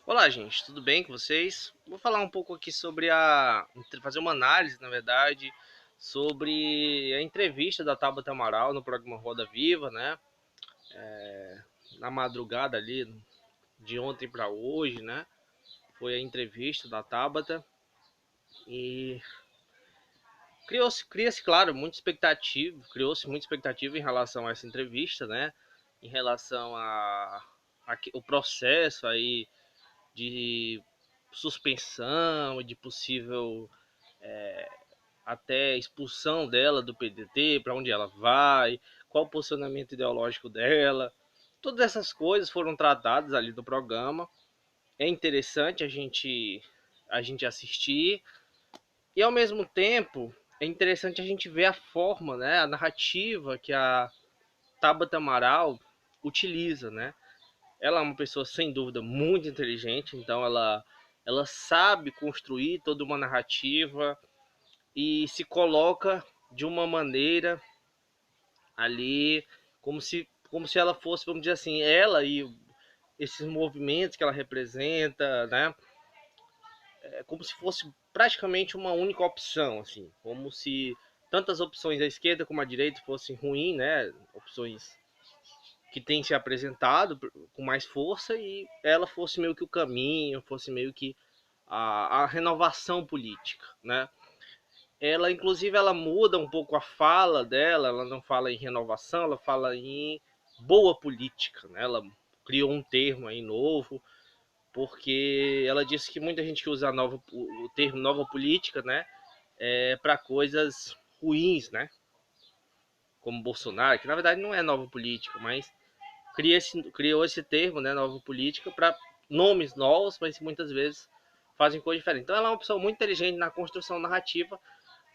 Olá, gente, tudo bem com vocês? Vou falar um pouco aqui sobre fazer uma análise, na verdade, sobre a entrevista da Tabata Amaral no programa Roda Viva, né? Na madrugada ali, de ontem para hoje, né? Foi a entrevista da Tabata e cria-se, claro, criou-se muita expectativa em relação a essa entrevista, né? Em relação o processo aí de suspensão, de possível até expulsão dela do PDT, para onde ela vai, qual o posicionamento ideológico dela. Todas essas coisas foram tratadas ali no programa. É interessante a gente assistir e ao mesmo tempo é interessante a gente ver a forma, né, a narrativa que a Tabata Amaral utiliza, né? Ela é uma pessoa sem dúvida muito inteligente, então ela sabe construir toda uma narrativa e se coloca de uma maneira ali como se ela fosse, vamos dizer assim, ela e esses movimentos que ela representa, né? É como se fosse praticamente uma única opção, assim, como se tantas opções da esquerda como a direita fossem ruins, né? Opções que têm se apresentado com mais força e ela fosse meio que o caminho, fosse meio que a renovação política, né? Ela, inclusive, ela muda um pouco a fala dela, ela não fala em renovação, ela fala em boa política, né? Ela criou um termo aí novo, porque ela disse que muita gente que usa o termo nova política, né, para coisas ruins, né, como Bolsonaro, que na verdade não é nova política, mas criou esse termo, né, nova política, para nomes novos, mas muitas vezes fazem coisa diferente. Então ela é uma pessoa muito inteligente na construção narrativa.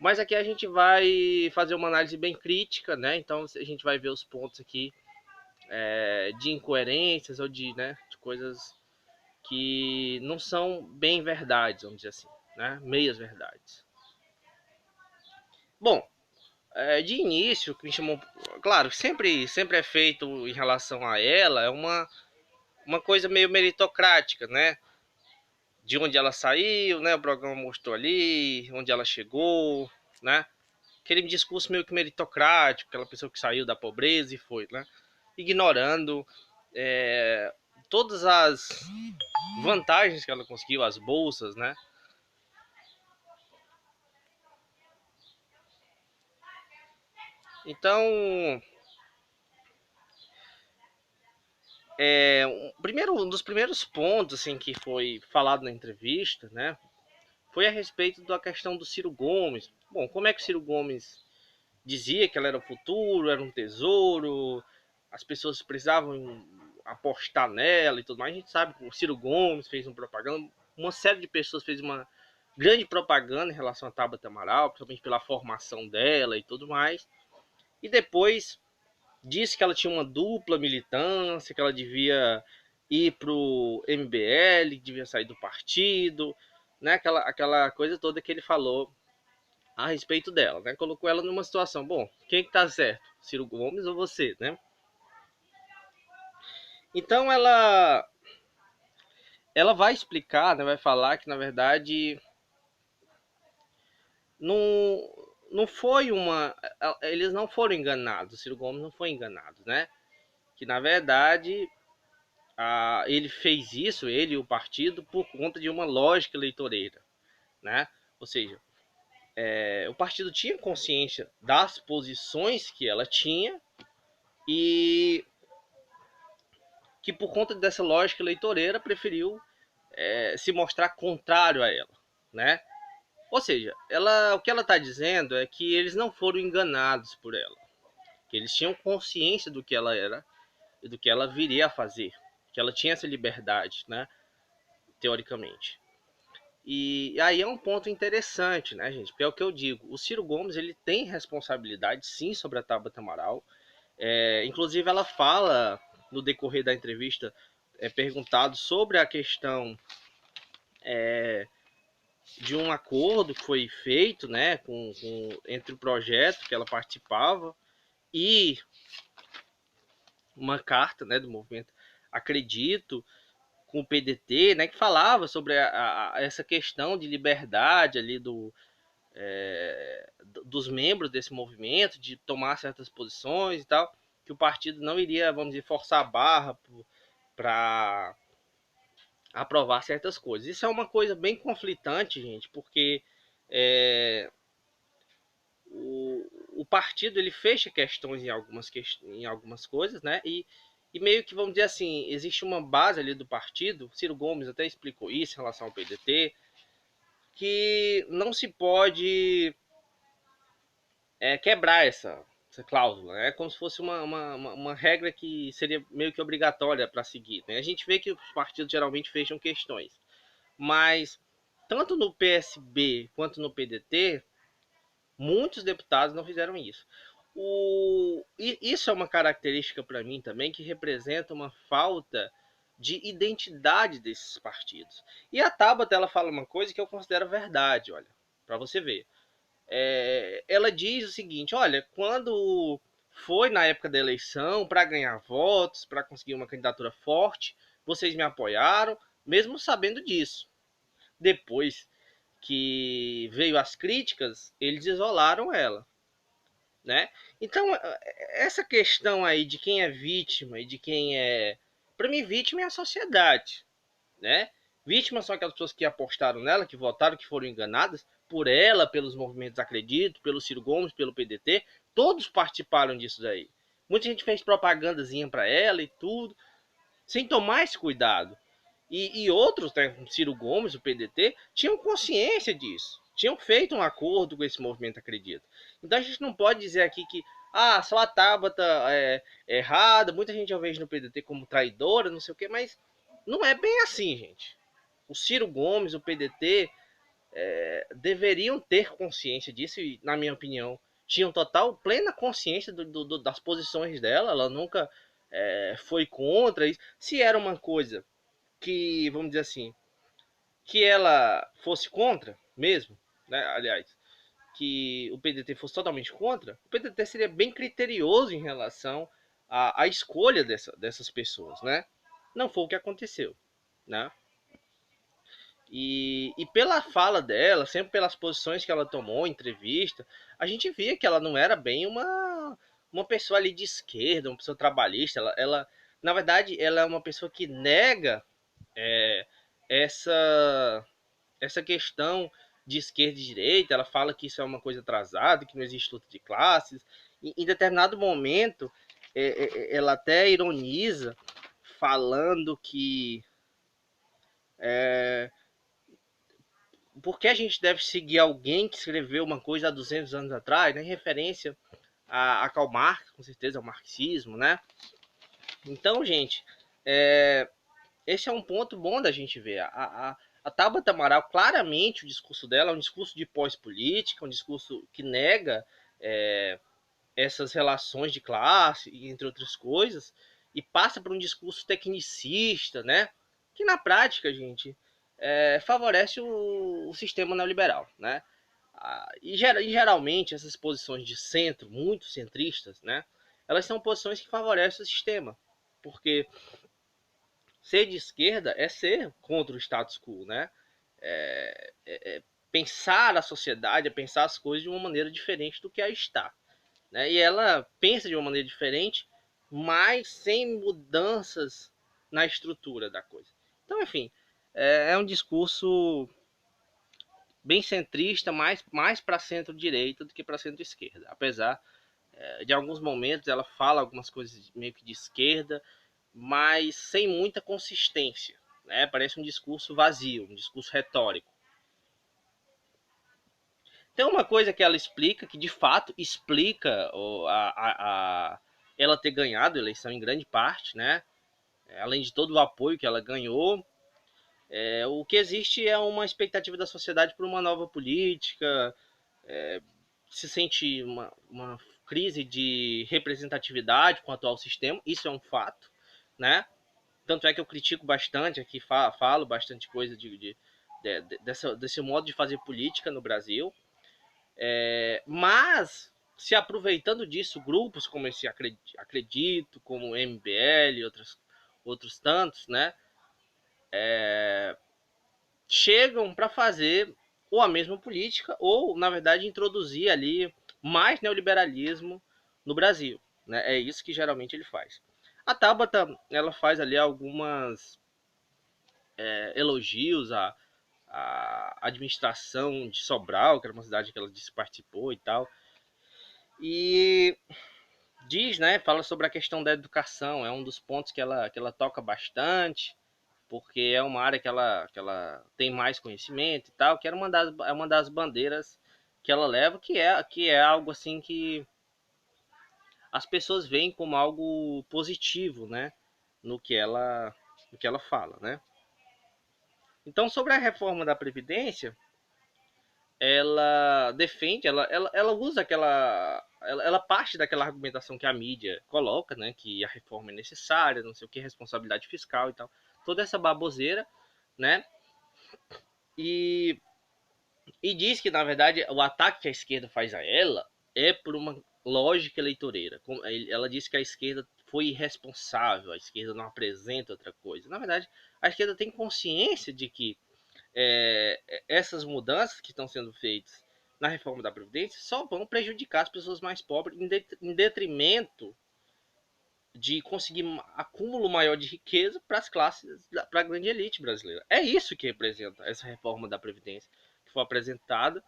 Mas aqui a gente vai fazer uma análise bem crítica, né? Então a gente vai ver os pontos aqui de incoerências ou de coisas que não são bem verdades, vamos dizer assim, né? Meias verdades. Bom, de início, o que me chamou, claro, sempre é feito em relação a ela, é uma coisa meio meritocrática, né? De onde ela saiu, né? O programa mostrou ali, onde ela chegou, né? Aquele discurso meio que meritocrático, aquela pessoa que saiu da pobreza e foi, né? Ignorando é, todas as vantagens que ela conseguiu, as bolsas, né? Então, um dos primeiros pontos assim que foi falado na entrevista, né, foi a respeito da questão do Ciro Gomes. Bom, como é que o Ciro Gomes dizia que ela era o futuro, era um tesouro, as pessoas precisavam apostar nela e tudo mais. A gente sabe que o Ciro Gomes fez uma propaganda, uma série de pessoas fez uma grande propaganda em relação a Tabata Amaral, principalmente pela formação dela e tudo mais. E depois disse que ela tinha uma dupla militância, que ela devia ir pro MBL, devia sair do partido, né? Aquela coisa toda que ele falou a respeito dela, né? Colocou ela numa situação, bom, quem que tá certo? Ciro Gomes ou você, né? Então ela vai explicar, né, vai falar que na verdade não foi uma eles não foram enganados, o Ciro Gomes não foi enganado, né? Que na verdade ele fez isso, ele e o partido, por conta de uma lógica eleitoreira, né? Ou seja, o partido tinha consciência das posições que ela tinha e que por conta dessa lógica eleitoreira preferiu se mostrar contrário a ela, né? Ou seja, o que ela está dizendo é que eles não foram enganados por ela, que eles tinham consciência do que ela era e do que ela viria a fazer, que ela tinha essa liberdade, né? Teoricamente. E aí é um ponto interessante, né, gente? Porque é o que eu digo. O Ciro Gomes ele tem responsabilidade, sim, sobre a Tabata Amaral. Inclusive, ela fala no decorrer da entrevista, perguntado sobre a questão de um acordo que foi feito, né, entre o projeto que ela participava e uma carta, né, do movimento Acredito, com o PDT, né, que falava sobre essa questão de liberdade ali dos membros desse movimento, de tomar certas posições e tal, que o partido não iria, vamos dizer, forçar a barra para aprovar certas coisas. Isso é uma coisa bem conflitante, gente, porque é, o partido ele fecha questões em algumas coisas, né? E meio que, vamos dizer assim, existe uma base ali do partido, Ciro Gomes até explicou isso em relação ao PDT, que não se pode quebrar essa cláusula. É como se fosse uma regra que seria meio que obrigatória para seguir. Né? A gente vê que os partidos geralmente fecham questões, mas tanto no PSB quanto no PDT, muitos deputados não fizeram isso. Isso é uma característica para mim também que representa uma falta de identidade desses partidos. E a Tabata ela fala uma coisa que eu considero verdade, olha, para você ver. Ela diz o seguinte: olha, quando foi na época da eleição para ganhar votos, para conseguir uma candidatura forte, vocês me apoiaram, mesmo sabendo disso. Depois que veio as críticas, eles isolaram ela, né? Então, essa questão aí de quem é vítima e de quem é, para mim, vítima é a sociedade, né? Vítimas são aquelas pessoas que apostaram nela, que votaram, que foram enganadas por ela, pelos movimentos Acredito, pelo Ciro Gomes, pelo PDT, todos participaram disso daí. Muita gente fez propagandazinha para ela e tudo, sem tomar esse cuidado. E outros, né, como Ciro Gomes, o PDT, tinham consciência disso. Tinham feito um acordo com esse movimento Acredito. Então a gente não pode dizer aqui que só a Tabata é errada, muita gente eu vejo no PDT como traidora, não sei o quê, mas não é bem assim, gente. O Ciro Gomes, o PDT, deveriam ter consciência disso e, na minha opinião, tinham total, plena consciência das posições dela. Ela nunca foi contra isso. Se era uma coisa que, vamos dizer assim, que ela fosse contra mesmo, né? Aliás, que o PDT fosse totalmente contra, o PDT seria bem criterioso em relação à escolha dessas pessoas, né? Não foi o que aconteceu, né? E pela fala dela, sempre pelas posições que ela tomou em entrevista, a gente via que ela não era bem uma pessoa ali de esquerda, uma pessoa trabalhista. Na verdade, ela é uma pessoa que nega é, essa, essa questão de esquerda e direita. Ela fala que isso é uma coisa atrasada, que não existe luta de classes. Em determinado momento, ela até ironiza, falando que é, por que a gente deve seguir alguém que escreveu uma coisa há 200 anos atrás, né, em referência a Karl Marx, com certeza, ao marxismo, né? Então, gente, esse é um ponto bom da gente ver. A Tabata Amaral, claramente, o discurso dela é um discurso de pós-política, um discurso que nega essas relações de classe, entre outras coisas, e passa por um discurso tecnicista, né? Que na prática, gente, favorece o sistema neoliberal, né? E geralmente essas posições de centro, muito centristas, né? Elas são posições que favorecem o sistema, porque ser de esquerda é ser contra o status quo, né? Pensar a sociedade, é pensar as coisas de uma maneira diferente do que a está. Né? E ela pensa de uma maneira diferente, mas sem mudanças na estrutura da coisa. Então, enfim, é um discurso bem centrista, mais para centro-direita do que para centro-esquerda. Apesar de alguns momentos ela fala algumas coisas meio que de esquerda, mas sem muita consistência. Né? Parece um discurso vazio, um discurso retórico. Tem uma coisa que ela explica, que de fato explica ela ter ganhado a eleição em grande parte, né? Além de todo o apoio que ela ganhou, o que existe é uma expectativa da sociedade por uma nova política, se sente uma crise de representatividade com o atual sistema, isso é um fato, né? Tanto é que eu critico bastante aqui, falo bastante coisa desse modo de fazer política no Brasil, mas se aproveitando disso, grupos como esse Acredito, como o MBL e outros tantos, né? chegam para fazer ou a mesma política ou, na verdade, introduzir ali mais neoliberalismo no Brasil. Né? É isso que geralmente ele faz. A Tabata, ela faz ali algumas elogios à administração de Sobral, que era uma cidade que ela disse participou e tal. E diz, né, fala sobre a questão da educação, é um dos pontos que ela toca bastante, porque é uma área que ela tem mais conhecimento e tal, que era uma das bandeiras que ela leva, que é algo assim que as pessoas veem como algo positivo, né, no que ela fala, né? Então, sobre a reforma da Previdência, ela defende, ela usa ela parte daquela argumentação que a mídia coloca, né, que a reforma é necessária, não sei o que, responsabilidade fiscal e tal, toda essa baboseira, né, e, e diz que, na verdade, o ataque que a esquerda faz a ela é por uma lógica eleitoreira. Ela diz que a esquerda foi irresponsável, a esquerda não apresenta outra coisa. Na verdade, a esquerda tem consciência de que essas mudanças que estão sendo feitas na reforma da Previdência só vão prejudicar as pessoas mais pobres em detrimento de conseguir acúmulo maior de riqueza para as classes, para a grande elite brasileira. É isso que representa essa reforma da Previdência que foi apresentada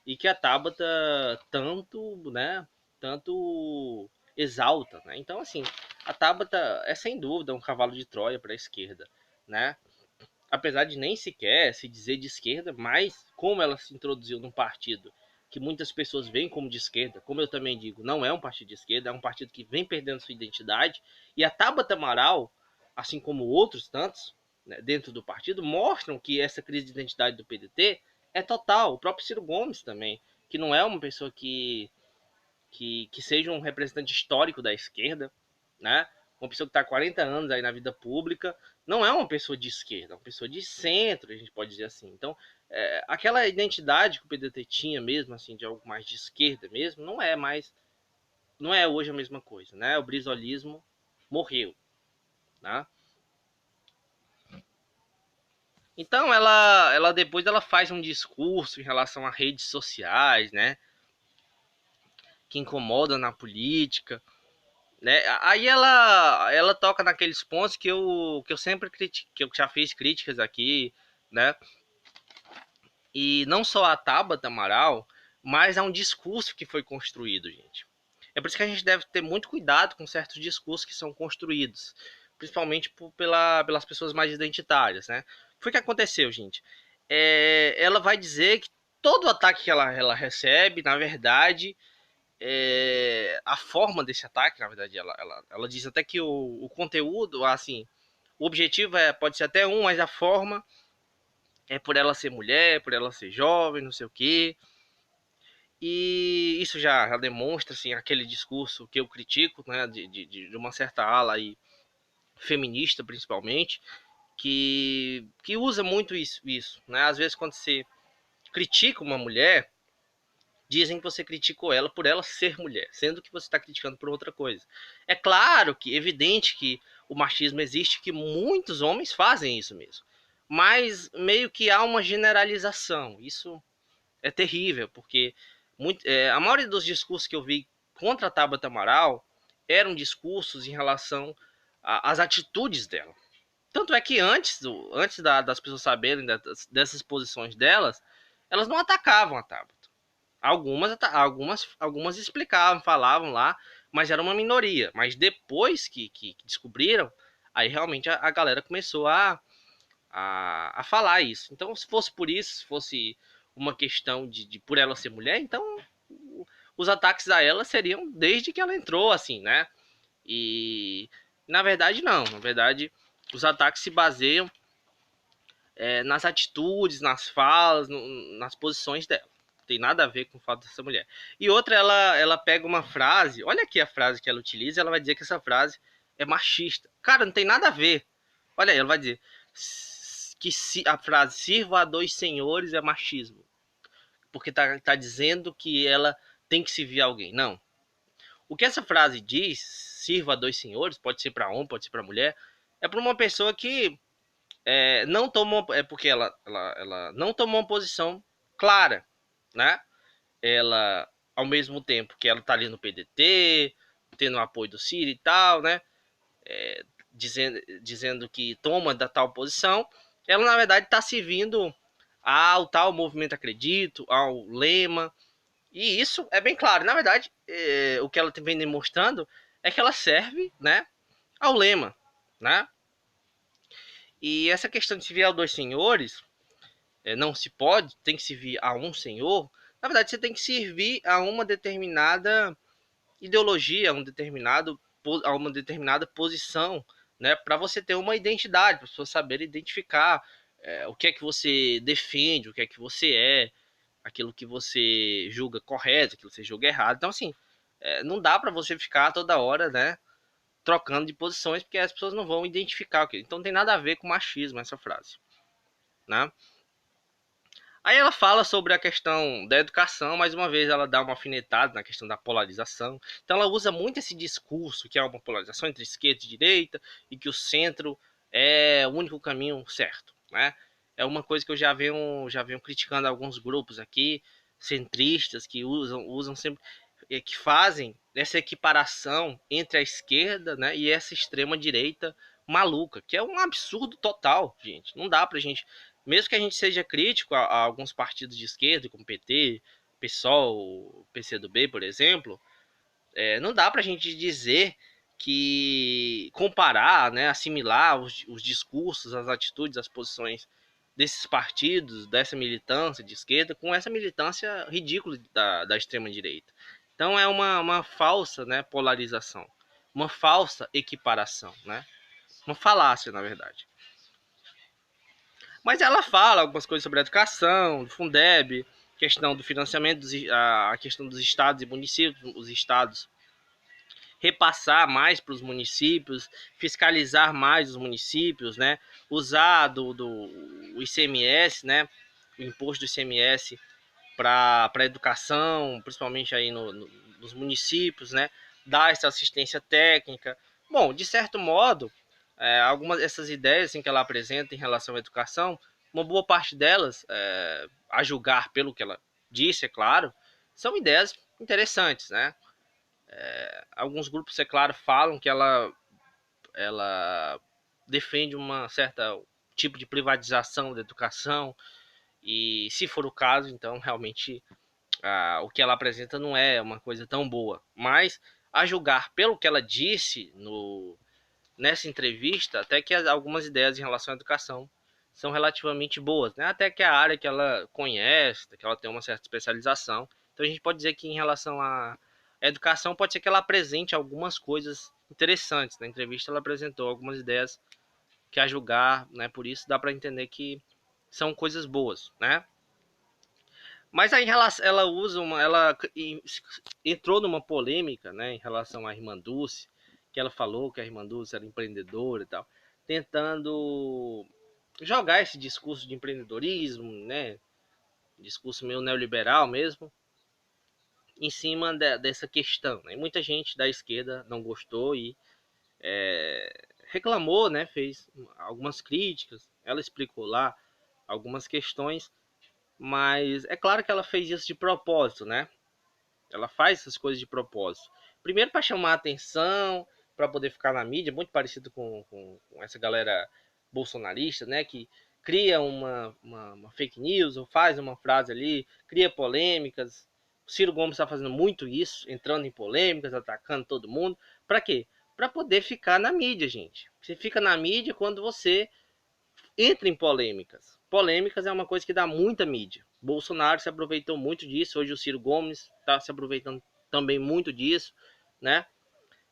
e que a Tabata tanto exalta, né? Então, assim, a Tabata é sem dúvida um cavalo de Troia para a esquerda, né? Apesar de nem sequer se dizer de esquerda, mas como ela se introduziu num partido que muitas pessoas veem como de esquerda, como eu também digo, não é um partido de esquerda, é um partido que vem perdendo sua identidade, e a Tabata Amaral, assim como outros tantos, né, dentro do partido, mostram que essa crise de identidade do PDT é total. O próprio Ciro Gomes também, que não é uma pessoa que seja um representante histórico da esquerda, né? Uma pessoa que está há 40 anos aí na vida pública, não é uma pessoa de esquerda, é uma pessoa de centro, a gente pode dizer assim. Então, aquela identidade que o PDT tinha mesmo, assim, de algo mais de esquerda mesmo, não é hoje a mesma coisa, né? O brizolismo morreu, né? Então, ela depois ela faz um discurso em relação a redes sociais, né? Que incomodam na política, né? Aí ela toca naqueles pontos que eu sempre critico, que eu já fiz críticas aqui, né? E não só a Tabata Amaral, mas a um discurso que foi construído, gente. É por isso que a gente deve ter muito cuidado com certos discursos que são construídos, principalmente pelas pessoas mais identitárias, né? Foi o que aconteceu, gente. Ela vai dizer que todo ataque que ela recebe, na verdade, a forma desse ataque, na verdade, ela diz até que o conteúdo, assim, o objetivo pode ser até um, mas a forma é por ela ser mulher, por ela ser jovem, não sei o quê. E isso já demonstra, assim, aquele discurso que eu critico, né, de uma certa ala aí, feminista, principalmente, que usa muito isso, né? Às vezes, quando você critica uma mulher, dizem que você criticou ela por ela ser mulher, sendo que você está criticando por outra coisa. É claro que, evidente que o machismo existe, que muitos homens fazem isso mesmo. Mas meio que há uma generalização. Isso é terrível, porque a maioria dos discursos que eu vi contra a Tabata Amaral eram discursos em relação às atitudes dela. Tanto é que antes das pessoas saberem dessas posições delas, elas não atacavam a Tabata. Algumas explicavam, falavam lá, mas era uma minoria. Mas depois que descobriram, aí realmente a galera começou a falar isso. Então, se fosse por isso, se fosse uma questão de por ela ser mulher, então os ataques a ela seriam desde que ela entrou, assim, né? E na verdade, não. Na verdade, os ataques se baseiam nas atitudes, nas falas, nas posições dela. Não tem nada a ver com o fato dessa mulher. E outra, ela pega uma frase, olha aqui a frase que ela utiliza, ela vai dizer que essa frase é machista. Cara, não tem nada a ver. Olha aí, ela vai dizer que a frase sirva a dois senhores é machismo. Porque tá dizendo que ela tem que servir alguém. Não. O que essa frase diz, sirva a dois senhores, pode ser para homem, pode ser para mulher, é para uma pessoa que não tomou, porque ela não tomou uma posição clara, né? Ela, ao mesmo tempo que ela tá ali no PDT, tendo o apoio do Ciro e tal, né? Dizendo que toma da tal posição, ela na verdade está servindo ao tal movimento Acredito, ao lema, e isso é bem claro. Na verdade, o que ela vem demonstrando é que ela serve, né, ao lema, né? E essa questão de servir a dois senhores, não se pode, tem que servir a um senhor. Na verdade, você tem que servir a uma determinada ideologia, a uma determinada posição, né, para você ter uma identidade, para as pessoas saberem identificar o que é que você defende, o que é que você é, aquilo que você julga correto, aquilo que você julga errado. Então, assim, não dá para você ficar toda hora, né, trocando de posições, porque as pessoas não vão identificar o que. Então, não tem nada a ver com machismo essa frase, né? Aí ela fala sobre a questão da educação, mais uma vez ela dá uma alfinetada na questão da polarização. Então ela usa muito esse discurso que é uma polarização entre esquerda e direita e que o centro é o único caminho certo, né? É uma coisa que eu já venho criticando alguns grupos aqui centristas que usam sempre que fazem essa equiparação entre a esquerda, né, e essa extrema direita maluca, que é um absurdo total, gente. Não dá pra gente, mesmo que a gente seja crítico a alguns partidos de esquerda, como PT, PSOL, PCdoB, por exemplo, não dá pra gente dizer que comparar, né, assimilar os discursos, as atitudes, as posições desses partidos, dessa militância de esquerda, com essa militância ridícula da extrema-direita. Então é uma falsa, né, polarização, uma falsa equiparação, né? Uma falácia, na verdade. Mas ela fala algumas coisas sobre a educação, do Fundeb, questão do financiamento, a questão dos estados e municípios, os estados repassar mais para os municípios, fiscalizar mais os municípios, né? Usar o ICMS, né? O imposto do ICMS para a educação, principalmente aí nos municípios, né? Dar essa assistência técnica. Bom, de certo modo, algumas dessas ideias assim, que ela apresenta em relação à educação, uma boa parte delas, a julgar pelo que ela disse, é claro, são ideias interessantes, né? Alguns grupos, é claro, falam que ela defende uma certa tipo de privatização da educação, e se for o caso, então realmente o que ela apresenta não é uma coisa tão boa. Mas, a julgar pelo que ela disse nessa entrevista, até que algumas ideias em relação à educação são relativamente boas, né? Até que a área que ela conhece, que ela tem uma certa especialização. Então a gente pode dizer que em relação à educação, pode ser que ela apresente algumas coisas interessantes. Na entrevista ela apresentou algumas ideias que a julgar, né? Por isso dá para entender que são coisas boas, né? Mas aí ela usa ela entrou numa polêmica, né, em relação à Irmã Dulce, que ela falou que a Irmã Dulce era empreendedora e tal, tentando jogar esse discurso de empreendedorismo, né, discurso meio neoliberal mesmo, em cima dessa questão. Né? E muita gente da esquerda não gostou e reclamou, né, fez algumas críticas. Ela explicou lá algumas questões, mas é claro que ela fez isso de propósito, né? Ela faz essas coisas de propósito. Primeiro para chamar a atenção, para poder ficar na mídia, muito parecido com essa galera bolsonarista, né? Que cria uma fake news, ou faz uma frase ali, cria polêmicas. O Ciro Gomes está fazendo muito isso, entrando em polêmicas, atacando todo mundo. Para quê? Para poder ficar na mídia, gente. Você fica na mídia quando você entra em polêmicas. Polêmicas é uma coisa que dá muita mídia. Bolsonaro se aproveitou muito disso. Hoje o Ciro Gomes está se aproveitando também muito disso, né?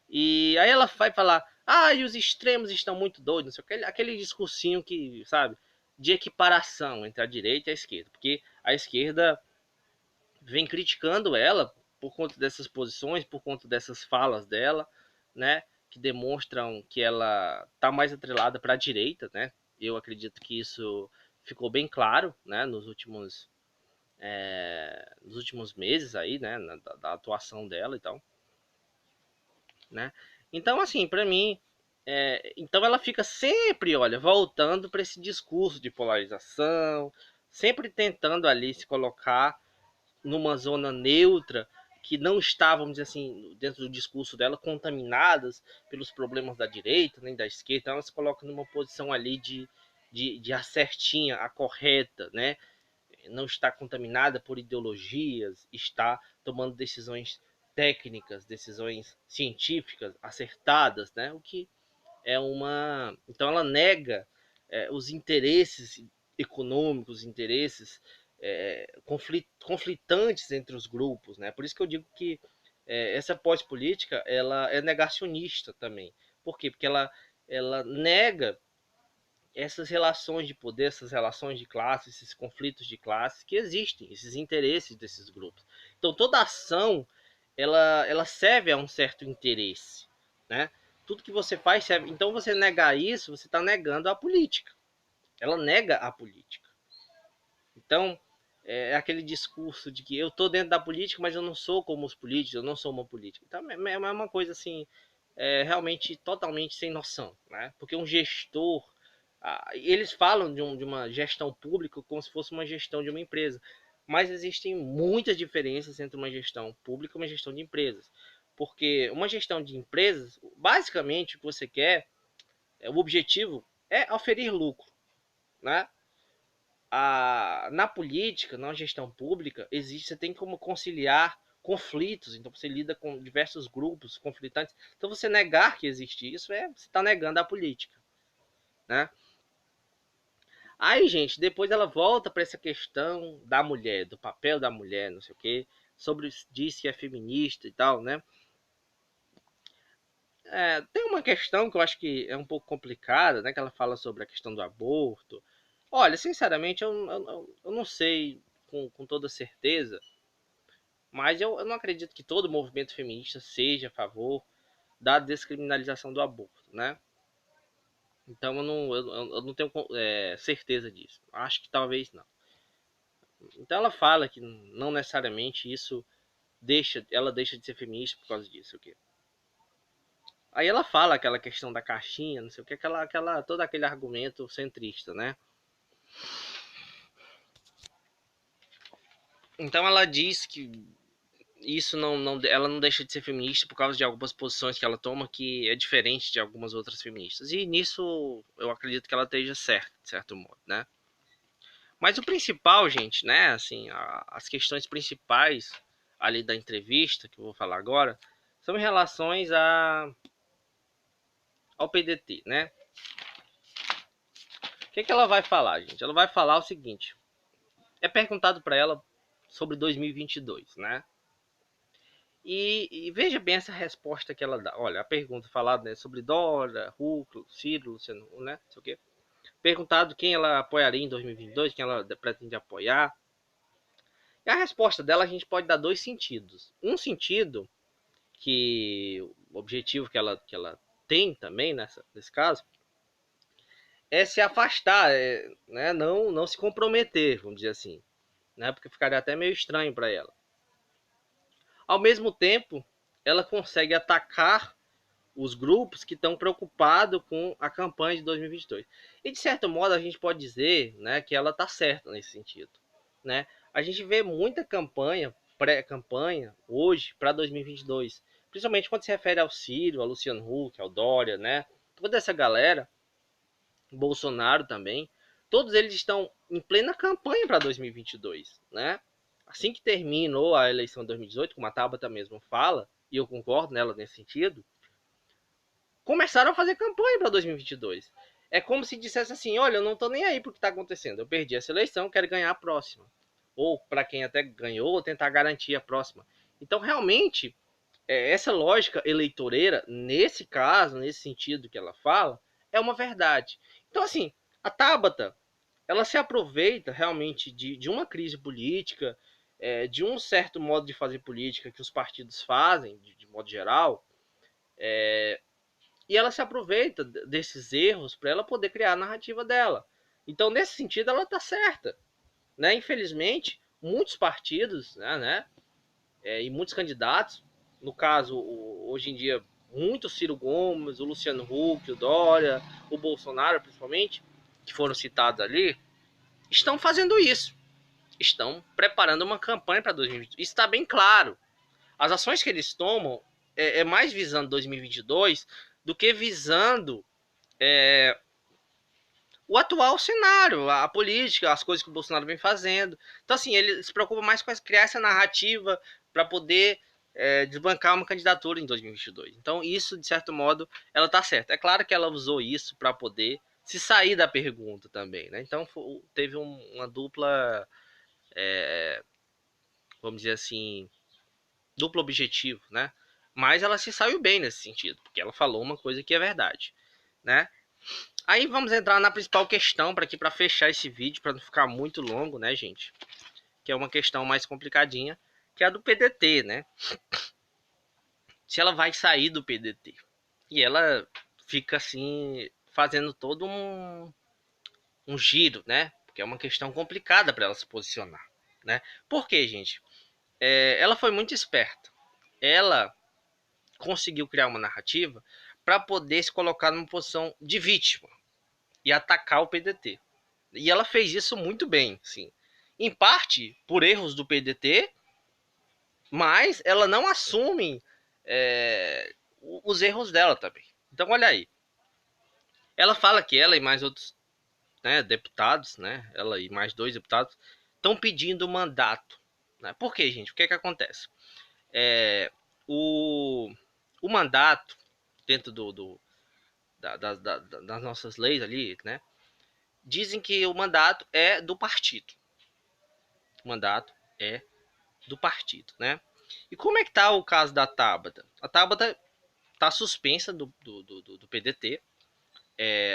E aí ela vai falar, e os extremos estão muito doidos, não sei o que, aquele discursinho que, sabe, de equiparação entre a direita e a esquerda, porque a esquerda vem criticando ela por conta dessas posições, por conta dessas falas dela, né, que demonstram que ela está mais atrelada para a direita, né? Eu acredito que isso ficou bem claro, né, nos últimos meses aí, né, da atuação dela e tal, né? Então, assim, para mim, Então ela fica sempre, olha, voltando para esse discurso de polarização, sempre tentando ali se colocar numa zona neutra que não está, vamos dizer assim, dentro do discurso dela, contaminadas pelos problemas da direita nem da esquerda. Então ela se coloca numa posição ali de a certinha, a correta, né? Não está contaminada por ideologias, está tomando decisões técnicas, decisões científicas acertadas, né? O que é uma. Então ela nega os interesses econômicos, interesses conflitantes entre os grupos, né? Por isso que eu digo que essa pós-política ela é negacionista também. Por quê? Porque ela nega essas relações de poder, essas relações de classe, esses conflitos de classe que existem, esses interesses desses grupos. Então toda ação ela serve a um certo interesse, né? Tudo que você faz serve. Então você negar isso, você está negando a política. Ela nega a política. Então é aquele discurso de que eu estou dentro da política, mas eu não sou como os políticos, eu não sou uma política. Então é uma coisa assim, realmente totalmente sem noção, né? Porque um gestor, eles falam de uma gestão pública como se fosse uma gestão de uma empresa, mas existem muitas diferenças entre uma gestão pública e uma gestão de empresas, porque uma gestão de empresas, basicamente o que você quer, o objetivo é oferir lucro, né? Na política, na gestão pública, você tem como conciliar conflitos, então você lida com diversos grupos conflitantes. Então você negar que existe isso você está negando a política, né? Aí, gente, depois ela volta para essa questão da mulher, do papel da mulher, não sei o quê, diz que é feminista e tal, né? Tem uma questão que eu acho que é um pouco complicada, né? Que ela fala sobre a questão do aborto. Olha, sinceramente, eu não sei com toda certeza, mas eu não acredito que todo movimento feminista seja a favor da descriminalização do aborto, né? Então eu não tenho certeza disso. Acho que talvez não. Então ela fala que não necessariamente ela deixa de ser feminista por causa disso, o quê? Aí ela fala aquela questão da caixinha, não sei o que, todo aquele argumento centrista, né? Então ela diz que isso ela não deixa de ser feminista por causa de algumas posições que ela toma que é diferente de algumas outras feministas. E nisso eu acredito que ela esteja certa, de certo modo, né? Mas o principal, gente, né, assim, as questões principais ali da entrevista, que eu vou falar agora, são em relações ao PDT, né? O que ela vai falar, gente? Ela vai falar o seguinte: é perguntado para ela sobre 2022, né? E veja bem essa resposta que ela dá. Olha, a pergunta falada, né, sobre Dória, Hulk, Ciro, Luciano, né? Não sei o quê. Perguntado quem ela apoiaria em 2022, quem ela pretende apoiar. E a resposta dela a gente pode dar dois sentidos. Um sentido que o objetivo que ela tem também nesse caso é se afastar, né? Não se comprometer, vamos dizer assim, né? Porque ficaria até meio estranho para ela. Ao mesmo tempo, ela consegue atacar os grupos que estão preocupados com a campanha de 2022. E de certo modo a gente pode dizer, né, que ela está certa nesse sentido, né? A gente vê muita campanha, pré-campanha hoje para 2022, principalmente quando se refere ao Ciro, ao Luciano Huck, ao Dória, né? Toda essa galera, Bolsonaro também, todos eles estão em plena campanha para 2022, né? Assim que terminou a eleição de 2018, como a Tabata mesmo fala, e eu concordo nela nesse sentido, começaram a fazer campanha para 2022. É como se dissesse assim: olha, eu não estou nem aí para o que está acontecendo. Eu perdi essa eleição, quero ganhar a próxima. Ou para quem até ganhou, tentar garantir a próxima. Então, realmente, essa lógica eleitoreira, nesse caso, nesse sentido que ela fala, é uma verdade. Então, assim, a Tabata, ela se aproveita realmente de uma crise política, de um certo modo de fazer política que os partidos fazem, de modo geral, e ela se aproveita desses erros para ela poder criar a narrativa dela. Então, nesse sentido, ela está certa, né? Infelizmente, muitos partidos, né, e muitos candidatos, no caso, hoje em dia, muito o Ciro Gomes, o Luciano Huck, o Dória, o Bolsonaro principalmente, que foram citados ali, estão fazendo isso. Estão preparando uma campanha para 2022. Isso está bem claro. As ações que eles tomam é mais visando 2022 do que visando o atual cenário, a política, as coisas que o Bolsonaro vem fazendo. Então, assim, ele se preocupa mais com criar essa narrativa para poder desbancar uma candidatura em 2022. Então, isso, de certo modo, ela está certa. É claro que ela usou isso para poder se sair da pergunta também, né? Então, teve uma dupla, vamos dizer assim, duplo objetivo, né? Mas ela se saiu bem nesse sentido, porque ela falou uma coisa que é verdade, né? Aí vamos entrar na principal questão para aqui para fechar esse vídeo, para não ficar muito longo, né, gente? Que é uma questão mais complicadinha, que é a do PDT, né? Se ela vai sair do PDT. E ela fica assim fazendo todo um giro, né? Porque é uma questão complicada para ela se posicionar, né? Por quê, gente? Ela foi muito esperta. Ela conseguiu criar uma narrativa para poder se colocar numa posição de vítima e atacar o PDT. E ela fez isso muito bem, sim. Em parte por erros do PDT, mas ela não assume os erros dela também. Então, olha aí. Ela fala que ela e mais outros, né, deputados, né, ela e mais 2 deputados, estão pedindo mandato. Né? Por quê, gente? O que acontece? O, o mandato, dentro das nossas leis ali, né, dizem que o mandato é do partido. O mandato é do partido, né? E como é que tá o caso da Tabata? A Tabata tá suspensa do PDT.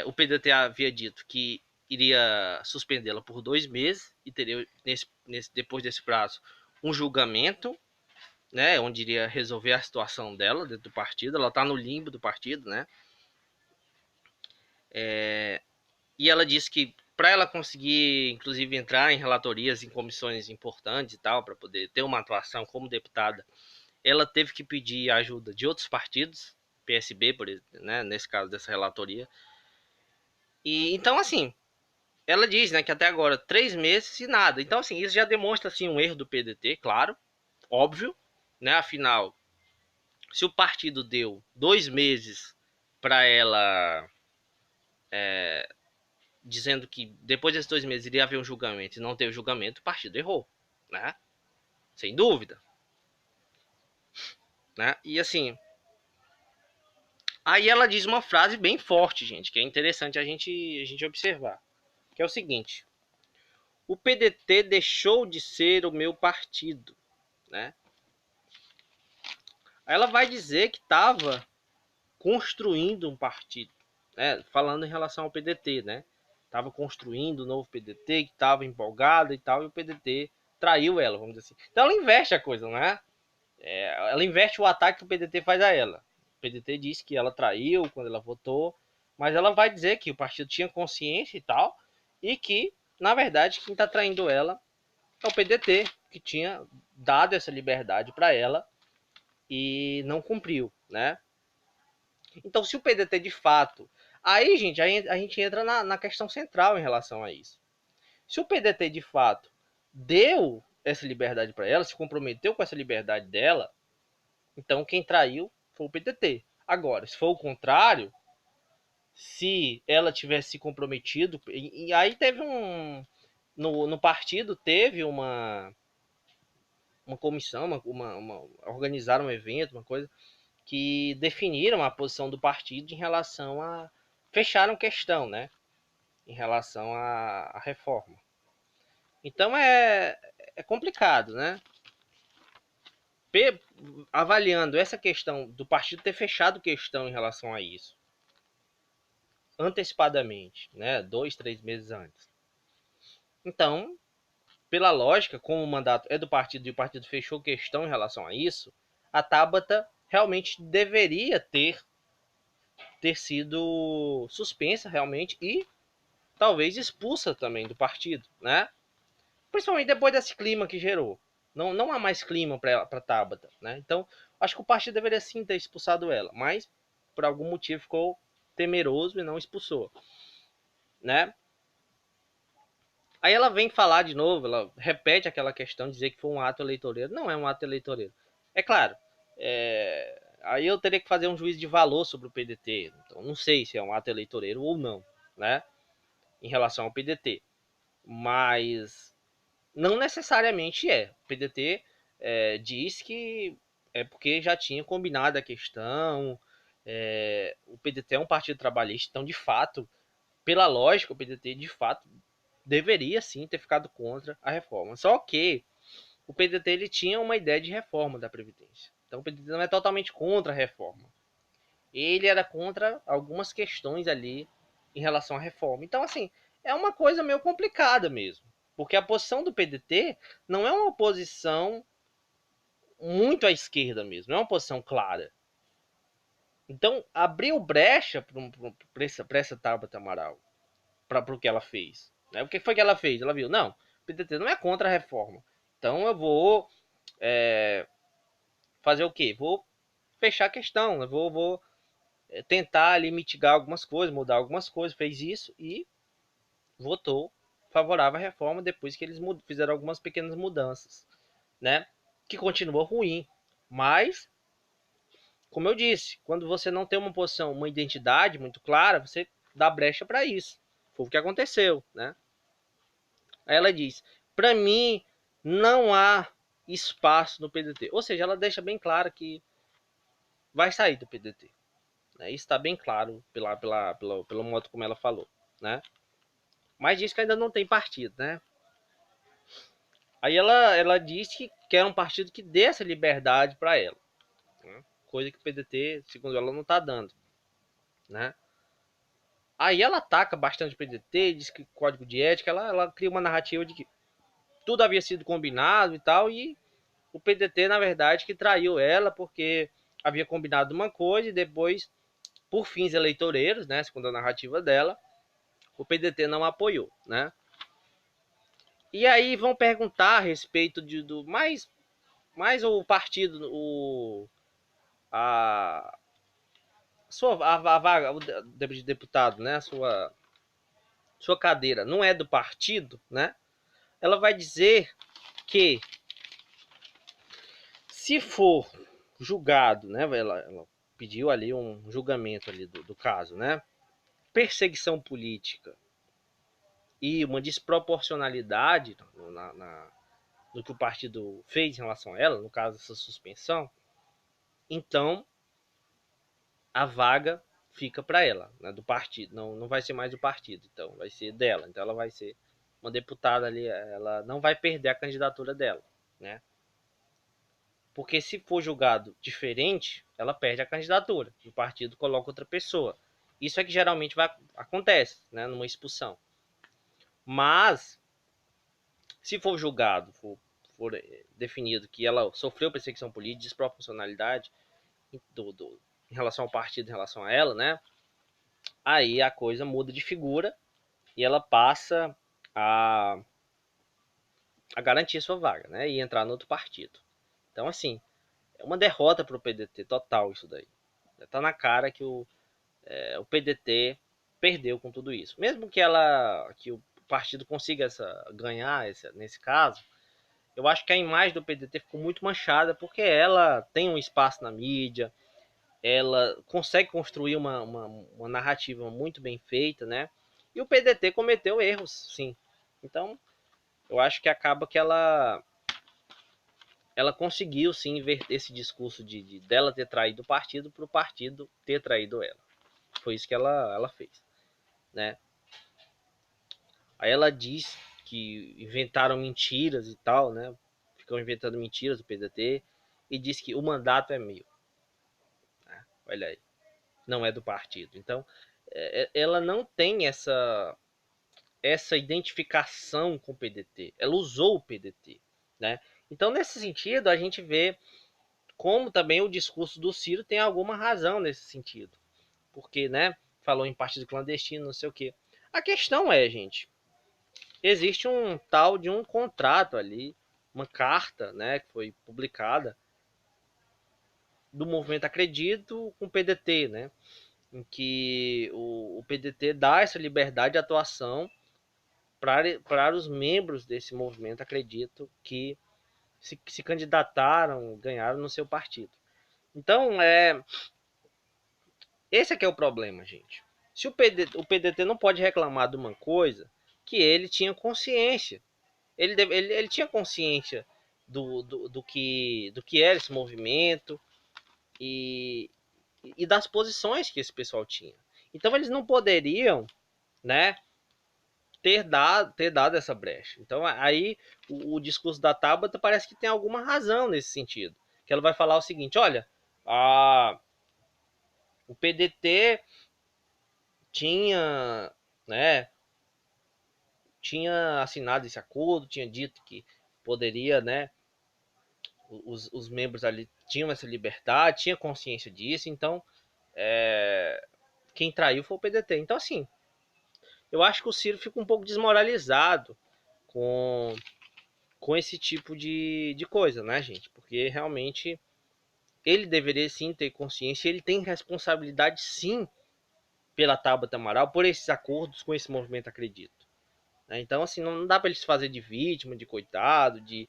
O PDT havia dito que iria suspendê-la por 2 meses e teria, depois desse prazo, um julgamento, né? Onde iria resolver a situação dela dentro do partido. Ela tá no limbo do partido, né? E ela disse que para ela conseguir, inclusive, entrar em relatorias, em comissões importantes e tal, para poder ter uma atuação como deputada, ela teve que pedir ajuda de outros partidos, PSB, por exemplo, né, nesse caso dessa relatoria. E então, assim, ela diz, né, que até agora 3 meses e nada. Então, assim, isso já demonstra assim um erro do PDT, claro, óbvio, né? Afinal, se o partido deu 2 meses para ela, dizendo que depois desses 2 meses iria haver um julgamento e não teve julgamento, o partido errou, né? Sem dúvida, né? E assim, aí ela diz uma frase bem forte, gente, que é interessante a gente observar, que é o seguinte: o PDT deixou de ser o meu partido, né? Aí ela vai dizer que estava construindo um partido, né? Falando em relação ao PDT, né? Estava construindo um novo PDT, que estava empolgada e tal, e o PDT traiu ela, vamos dizer assim. Então ela inverte a coisa, né? Ela inverte o ataque que o PDT faz a ela. O PDT disse que ela traiu quando ela votou, mas ela vai dizer que o partido tinha consciência e tal, e que, na verdade, quem está traindo ela é o PDT, que tinha dado essa liberdade para ela e não cumpriu, né? Então, se o PDT de fato... Aí, gente, a gente entra na questão central em relação a isso. Se o PDT de fato deu essa liberdade para ela, se comprometeu com essa liberdade dela, então quem traiu foi o PDT. Agora, se for o contrário, se ela tivesse se comprometido, e aí teve no partido teve uma comissão, organizaram um evento, uma coisa, que definiram a posição do partido em relação a... fecharam questão, né? Em relação à reforma. Então é complicado, né? Avaliando essa questão do partido ter fechado questão em relação a isso, antecipadamente, né? 2, 3 meses antes. Então, pela lógica, como o mandato é do partido e o partido fechou questão em relação a isso, a Tabata realmente deveria ter sido suspensa realmente e talvez expulsa também do partido, né? Principalmente depois desse clima que gerou. Não há mais clima para Tabata, né? Então, Acho que o partido deveria sim ter expulsado ela, mas por algum motivo ficou temeroso e não expulsou, né? Aí ela vem falar de novo, ela repete aquela questão, dizer que foi um ato eleitoreiro. Não é um ato eleitoreiro. É claro, aí eu teria que fazer um juízo de valor sobre o PDT. Então, não sei se é um ato eleitoreiro ou não, né? Em relação ao PDT. Mas não necessariamente é. O PDT diz que é porque já tinha combinado a questão. O PDT é um partido trabalhista, então, de fato, pela lógica, o PDT, de fato, deveria sim ter ficado contra a reforma. Só que o PDT ele tinha uma ideia de reforma da Previdência. Então o PDT não é totalmente contra a reforma. Ele era contra algumas questões ali em relação à reforma. Então, assim, é uma coisa meio complicada mesmo. Porque a posição do PDT não é uma posição muito à esquerda mesmo, não é uma posição clara. Então, abriu brecha para essa Tabata Amaral, para o que ela fez. Né? O que foi que ela fez? Ela viu, não, o PDT não é contra a reforma. Então eu vou fazer o quê? Vou fechar a questão, eu vou tentar ali mitigar algumas coisas, mudar algumas coisas. Fez isso e votou favorável à reforma depois que eles fizeram algumas pequenas mudanças, né? Que continua ruim, mas como eu disse, quando você não tem uma posição, uma identidade muito clara, você dá brecha para isso. Foi o que aconteceu, né? Aí ela diz: para mim não há espaço no PDT. Ou seja, ela deixa bem claro que vai sair do PDT. Né? Isso está bem claro pelo modo como ela falou, né? Mas diz que ainda não tem partido, né? Aí ela diz que quer um partido que dê essa liberdade para ela, né? Coisa que o PDT, segundo ela, não está dando, né? Aí ela ataca bastante o PDT, diz que código de ética, ela cria uma narrativa de que tudo havia sido combinado e tal, e o PDT, na verdade, que traiu ela porque havia combinado uma coisa e depois, por fins eleitoreiros, né, segundo a narrativa dela, o PDT não apoiou, né? E aí vão perguntar a respeito do mais o partido, a a vaga, o de deputado, né, sua cadeira não é do partido, né? Ela vai dizer que se for julgado, né, ela pediu ali um julgamento ali do caso, né? Perseguição política e uma desproporcionalidade no que o partido fez em relação a ela, no caso dessa suspensão, então a vaga fica para ela, né, do partido, não vai ser mais do partido, então vai ser dela, então ela vai ser uma deputada ali, ela não vai perder a candidatura dela, né? Porque se for julgado diferente, ela perde a candidatura, o partido coloca outra pessoa. Isso é que geralmente acontece, né, numa expulsão. Mas se for julgado, for definido que ela sofreu perseguição política, desproporcionalidade em relação ao partido, em relação a ela, né? Aí a coisa muda de figura e ela passa a, a garantir sua vaga, né? E entrar no outro partido. Então, assim, é uma derrota para o PDT total isso daí. Tá na cara que o PDT perdeu com tudo isso. Mesmo que o partido consiga ganhar nesse caso, eu acho que a imagem do PDT ficou muito manchada porque ela tem um espaço na mídia, ela consegue construir uma narrativa muito bem feita, né? E o PDT cometeu erros, sim. Então, eu acho que acaba que ela conseguiu sim inverter esse discurso dela ter traído o partido para o partido ter traído ela. Foi isso que ela fez, né? Aí ela diz que inventaram mentiras e tal, né? Ficam inventando mentiras do PDT e diz que o mandato é meu. Olha aí, não é do partido. Então, ela não tem essa identificação com o PDT. Ela usou o PDT, né? Então, nesse sentido, a gente vê como também o discurso do Ciro tem alguma razão nesse sentido. Porque, né, falou em partido clandestino, não sei o quê. A questão é, gente, existe um tal de um contrato ali, uma carta, né, que foi publicada do movimento Acredito com o PDT, né? Em que o PDT dá essa liberdade de atuação para os membros desse movimento Acredito que se candidataram, ganharam no seu partido. Então, esse aqui é o problema, gente. Se o PDT não pode reclamar de uma coisa que ele tinha consciência. Ele tinha consciência do que era esse movimento e, e das posições que esse pessoal tinha. Então eles não poderiam, né, ter dado essa brecha. Então aí o discurso da Tabata parece que tem alguma razão nesse sentido. Que ela vai falar o seguinte: olha, o PDT tinha, né, tinha assinado esse acordo, tinha dito que poderia, né, os membros ali tinham essa liberdade, tinha consciência disso, então quem traiu foi o PDT. Então, assim, eu acho que o Ciro fica um pouco desmoralizado com, com esse tipo de coisa, né, gente? Porque realmente ele deveria sim ter consciência, ele tem responsabilidade sim pela Tabata Amaral, por esses acordos com esse movimento Acredito. Né? Então, assim, não dá para ele se fazer de vítima, de coitado, de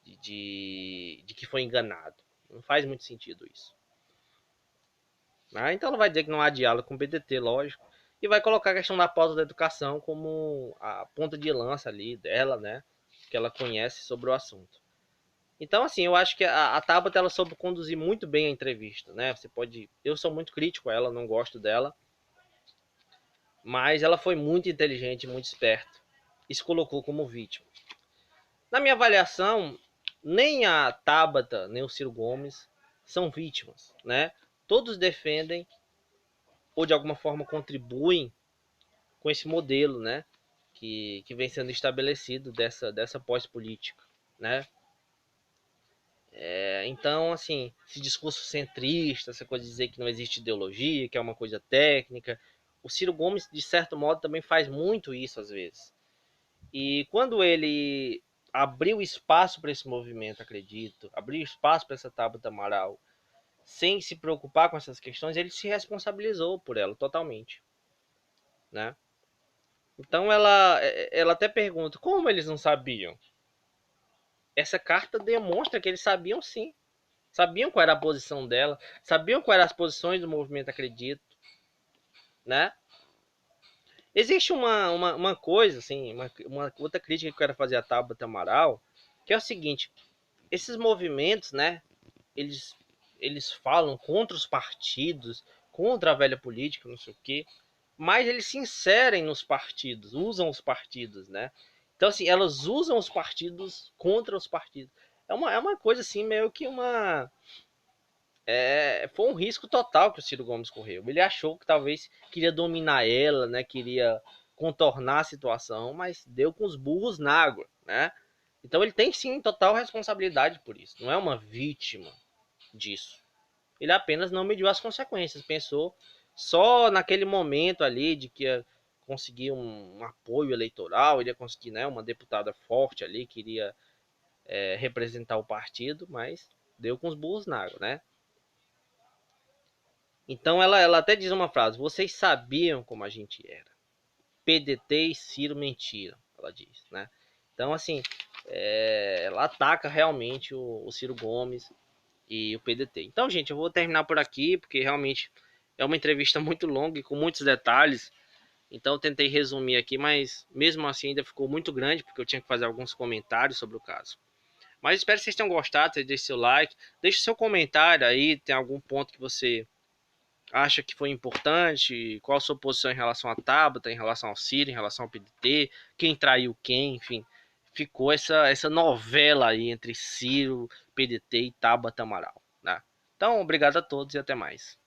que foi enganado. Não faz muito sentido isso. Né? Então ela vai dizer que não há diálogo com o PDT, lógico, e vai colocar a questão da pauta da educação como a ponta de lança ali dela, né? Que ela conhece sobre o assunto. Então, assim, eu acho que a Tabata ela soube conduzir muito bem a entrevista, né? Você pode, eu sou muito crítico a ela, não gosto dela, mas ela foi muito inteligente, muito esperta e se colocou como vítima. Na minha avaliação, nem a Tabata nem o Ciro Gomes são vítimas, né? Todos defendem ou de alguma forma contribuem com esse modelo, né, que vem sendo estabelecido dessa pós-política, né? Então, assim, esse discurso centrista, essa coisa de dizer que não existe ideologia, que é uma coisa técnica, o Ciro Gomes, de certo modo, também faz muito isso às vezes. E quando ele abriu espaço para esse movimento, acredito, abriu espaço para essa Tabata Amaral, sem se preocupar com essas questões, ele se responsabilizou por ela totalmente, né? Então ela até pergunta, como eles não sabiam? Essa carta demonstra que eles sabiam sim. Sabiam qual era a posição dela, sabiam quais eram as posições do movimento Acredito, né? Existe uma coisa, assim, uma outra crítica que eu quero fazer a Tabata Amaral, que é o seguinte, esses movimentos, né, eles, eles falam contra os partidos, contra a velha política, não sei o quê, mas eles se inserem nos partidos, usam os partidos, né? Então, assim, elas usam os partidos contra os partidos. É uma coisa, assim, meio que uma... foi um risco total que o Ciro Gomes correu. Ele achou que talvez queria dominar ela, né? Queria contornar a situação, mas deu com os burros na água, né? Então ele tem, sim, total responsabilidade por isso. Não é uma vítima disso. Ele apenas não mediu as consequências. Pensou só naquele momento ali de que ia conseguir um apoio eleitoral, ele ia conseguir, né, uma deputada forte ali, que iria representar o partido, mas deu com os burros na água, né? Então ela até diz uma frase: vocês sabiam como a gente era. PDT e Ciro mentiram, ela diz, né? Então, assim, ela ataca realmente o Ciro Gomes e o PDT. Então, gente, eu vou terminar por aqui, porque realmente é uma entrevista muito longa e com muitos detalhes. Então, eu tentei resumir aqui, mas mesmo assim ainda ficou muito grande, porque eu tinha que fazer alguns comentários sobre o caso. Mas espero que vocês tenham gostado, vocês deixem seu like, deixe seu comentário aí, tem algum ponto que você acha que foi importante, qual a sua posição em relação à Tabata, em relação ao Ciro, em relação ao PDT, quem traiu quem, enfim. Ficou essa novela aí entre Ciro, PDT e Tabata Amaral. Né? Então, obrigado a todos e até mais.